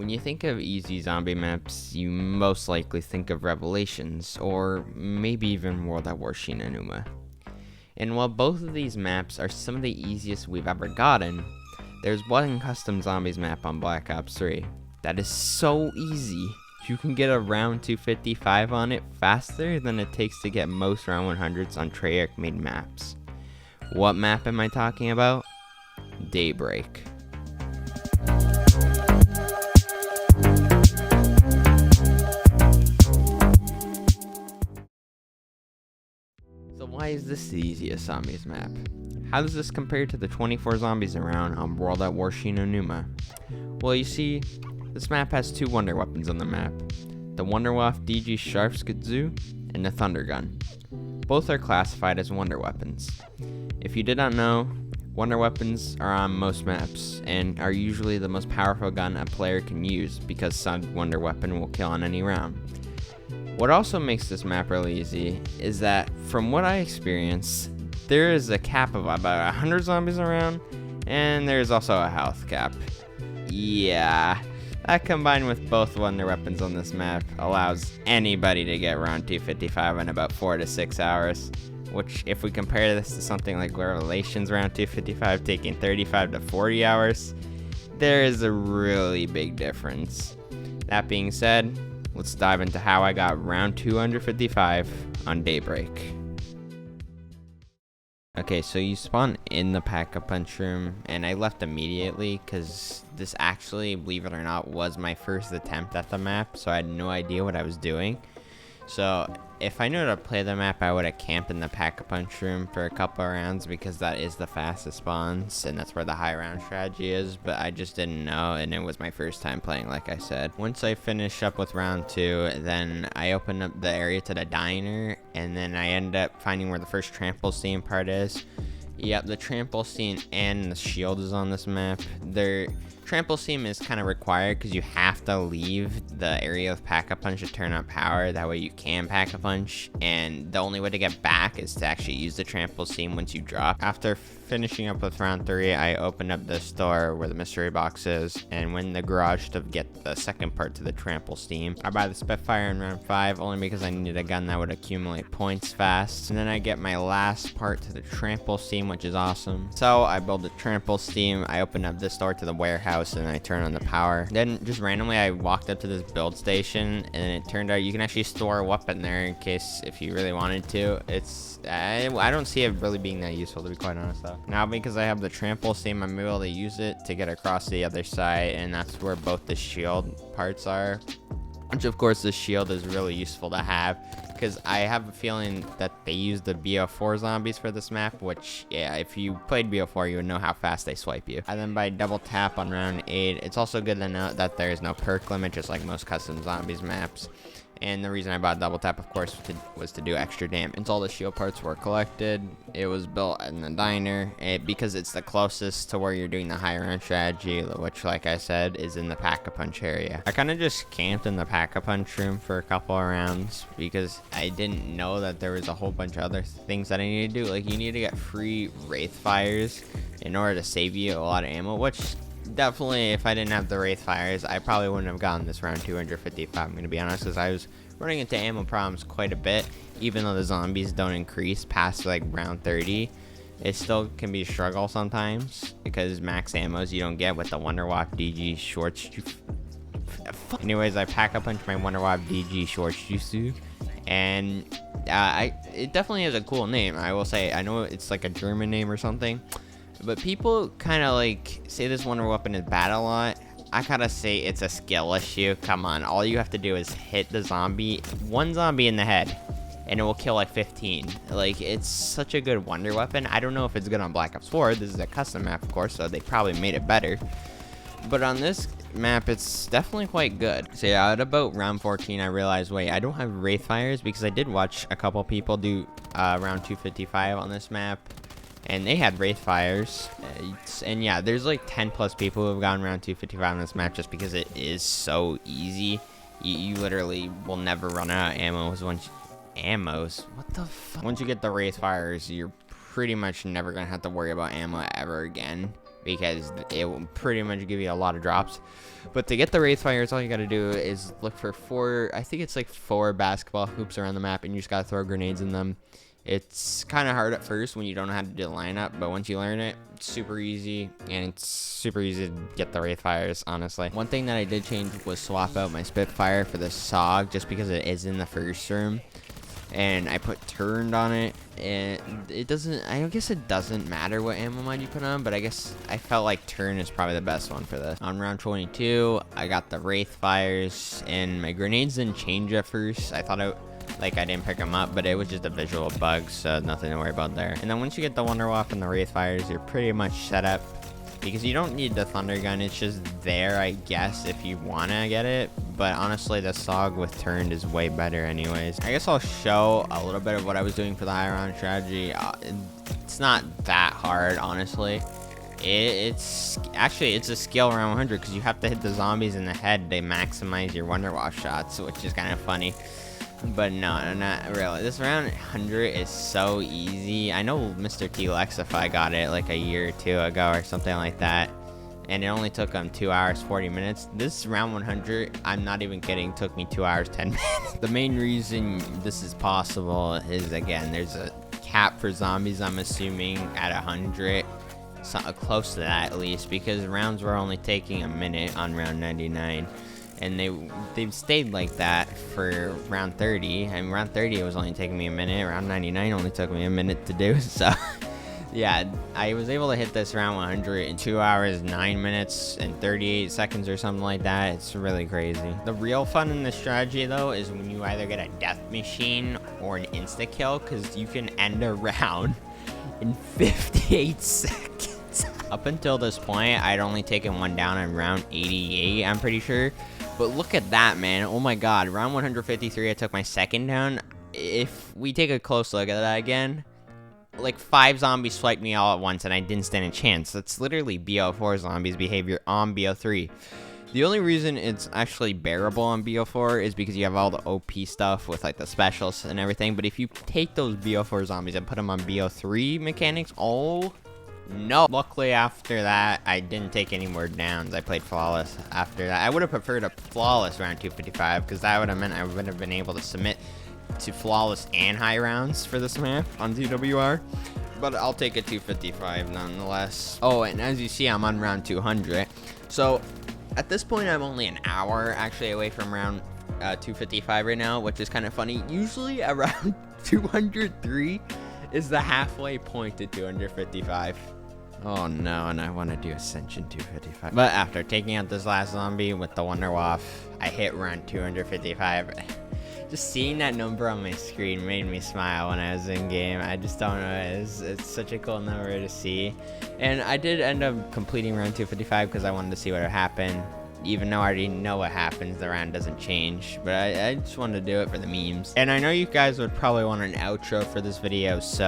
When you think of easy zombie maps, you most likely think of Revelations, or maybe even World at War Shinonuma. And while both of these maps are some of the easiest we've ever gotten, there's one custom zombies map on Black Ops 3 that is so easy, you can get a round 255 on it faster than it takes to get most round 100s on Treyarch made maps. What map am I talking about? Daybreak. So why is this the easiest zombies map? How does this compare to the 24 zombies around on World at War Shinonuma? Well, you see, this map has two wonder weapons on the map, the Wunderwaffe DG Scharfschütze and the Thunder Gun. Both are classified as wonder weapons. If you did not know, wonder weapons are on most maps and are usually the most powerful gun a player can use because said wonder weapon will kill on any round. What also makes this map really easy is that, from what I experienced, there is a cap of about 100 zombies around, and there's also a health cap. Yeah, that combined with both wonder weapons on this map allows anybody to get round 255 in about 4 to 6 hours, which if we compare this to something like Revelations round 255 taking 35 to 40 hours, there is a really big difference. That being said, let's dive into how I got round 255 on Daybreak. Okay, so you spawn in the pack-a-punch room, and I left immediately because this actually, believe it or not, was my first attempt at the map, so I had no idea what I was doing. So if I knew how to play the map, I would have camped in the pack-a-punch room for a couple of rounds because that is the fastest spawns and that's where the high round strategy is, but I just didn't know, and it was my first time playing, like I said. Once I finish up with round 2, then I open up the area to the diner, and then I end up finding where the first trample scene part is. Yep, the trample scene and the shield is on this map. Trample scene is kind of required because you have to leave the area of pack-a-punch to turn on power. That way you can pack-a-punch, and the only way to get back is to actually use the trample scene once you drop. After finishing up with round 3, I opened up the store where the mystery box is, and went in the garage to get the second part to the trample steam. I buy the Spitfire in round 5 only because I needed a gun that would accumulate points fast, and then I get my last part to the trample steam, which is awesome. So I build the trample steam, I open up this door to the warehouse, and I turn on the power. Then just randomly I walked up to this build station, and it turned out you can actually store a weapon there in case if you really wanted to. I don't see it really being that useful, to be quite honest though. Now because I have the trample steam, I'm able to use it to get across the other side, and that's where both the shield parts are. Which of course the shield is really useful to have, because I have a feeling that they use the BO4 zombies for this map, which, yeah, if you played BO4, you would know how fast they swipe you. And then by double tap on round 8, it's also good to note that there is no perk limit, just like most custom zombies maps. And the reason I bought double tap, of course, was to do extra damage. Until all the shield parts were collected, it was built in the diner, because it's the closest to where you're doing the high round strategy, which, like I said, is in the pack-a-punch area. I kind of just camped in the pack-a-punch room for a couple of rounds because I didn't know that there was a whole bunch of other things that I needed to do. Like, you need to get free Wraith Fires in order to save you a lot of ammo, which definitely, if I didn't have the Wraith Fires, I probably wouldn't have gotten this round 255, I'm going to be honest, because I was running into ammo problems quite a bit. Even though the zombies don't increase past like round 30, it still can be a struggle sometimes because max ammos you don't get with the Wunderwaffe DG shorts. Anyways, I pack-a-punch my Wunderwaffe DG Scharfschütze, and it definitely has a cool name, I will say. I know it's like a German name or something, but people kind of like say this wonder weapon is bad a lot. I gotta say it's a skill issue. Come on, all you have to do is hit the zombie, one zombie in the head, and it will kill like 15. Like, it's such a good wonder weapon. I don't know if it's good on Black Ops 4. This is a custom map, of course, so they probably made it better. But on this map, it's definitely quite good. So yeah, at about round 14, I realized, wait, I don't have Wraith Fires, because I did watch a couple people do round 255 on this map, and they had Wraith Fires. And yeah, there's like 10 plus people who have gotten around 255 on this map just because it is so easy. You literally will never run out of ammos. What the fuck? Once you get the Wraith Fires, you're pretty much never gonna have to worry about ammo ever again. because it will pretty much give you a lot of drops. But to get the Wraith Fires, all you gotta do is look for 4, I think it's like 4 basketball hoops around the map, and you just gotta throw grenades in them. It's kind of hard at first when you don't know how to do the lineup, but once you learn it, it's super easy, and it's super easy to get the Wraith Fires, honestly. One thing that I did change was swap out my Spitfire for the SOG, just because it is in the first room. And I put turned on it, and it doesn't, I guess it doesn't matter what ammo mod you put on, but I guess I felt like turn is probably the best one for this. On round 22, I got the Wraith Fires, and my grenades didn't change at first. I thought I didn't pick them up, but it was just a visual bug, so nothing to worry about there. And then once you get the Wonder Waff and the Wraith Fires, you're pretty much set up, because you don't need the Thunder Gun. It's just there, I guess, if you want to get it. But honestly, the SOG with turned is way better anyways. I guess I'll show a little bit of what I was doing for the high round strategy. It's not that hard, honestly. It's a skill around 100, because you have to hit the zombies in the head to maximize your Wonder Waff shots, which is kind of funny. But no, not really. This round 100 is so easy. I know Mr. T-Lexify got it like a year or 2 ago or something like that, and it only took him 2 hours 40 minutes. This round 100, I'm not even kidding, took me 2 hours 10 minutes. The main reason this is possible is, again, there's a cap for zombies, I'm assuming, at 100. So, close to that at least, because rounds were only taking a minute on round 99. And they've stayed like that for round 30. I mean, round 30 it was only taking me a minute. Round 99 only took me a minute to do. So, yeah, I was able to hit this round 100 in 2 hours, 9 minutes, and 38 seconds or something like that. It's really crazy. The real fun in this strategy, though, is when you either get a death machine or an insta-kill, because you can end a round in 58 seconds. Up until this point, I'd only taken one down in round 88, I'm pretty sure. But look at that, man. Oh my god. Round 153, I took my second down. If we take a close look at that again, like 5 zombies swiped me all at once, and I didn't stand a chance. That's literally BO4 zombies behavior on BO3. The only reason it's actually bearable on BO4 is because you have all the OP stuff with like the specials and everything. But if you take those BO4 zombies and put them on BO3 mechanics, oh no. Luckily after that, I didn't take any more downs. I played flawless after that. I would have preferred a flawless round 255, because that would have meant I would have been able to submit to flawless and high rounds for this map on TWR. But I'll take a 255 nonetheless. Oh, and as you see, I'm on round 200. So at this point, I'm only an hour actually away from round 255 right now, which is kind of funny. Usually around 203 is the halfway point to 255. Oh no, and I want to do Ascension 255. But after taking out this last zombie with the Wonder Waff, I hit round 255. Just seeing that number on my screen made me smile when I was in game. I just don't know, it's such a cool number to see. And I did end up completing round 255 because I wanted to see what would happen. Even though I already know what happens, the round doesn't change. But I just wanted to do it for the memes. And I know you guys would probably want an outro for this video, so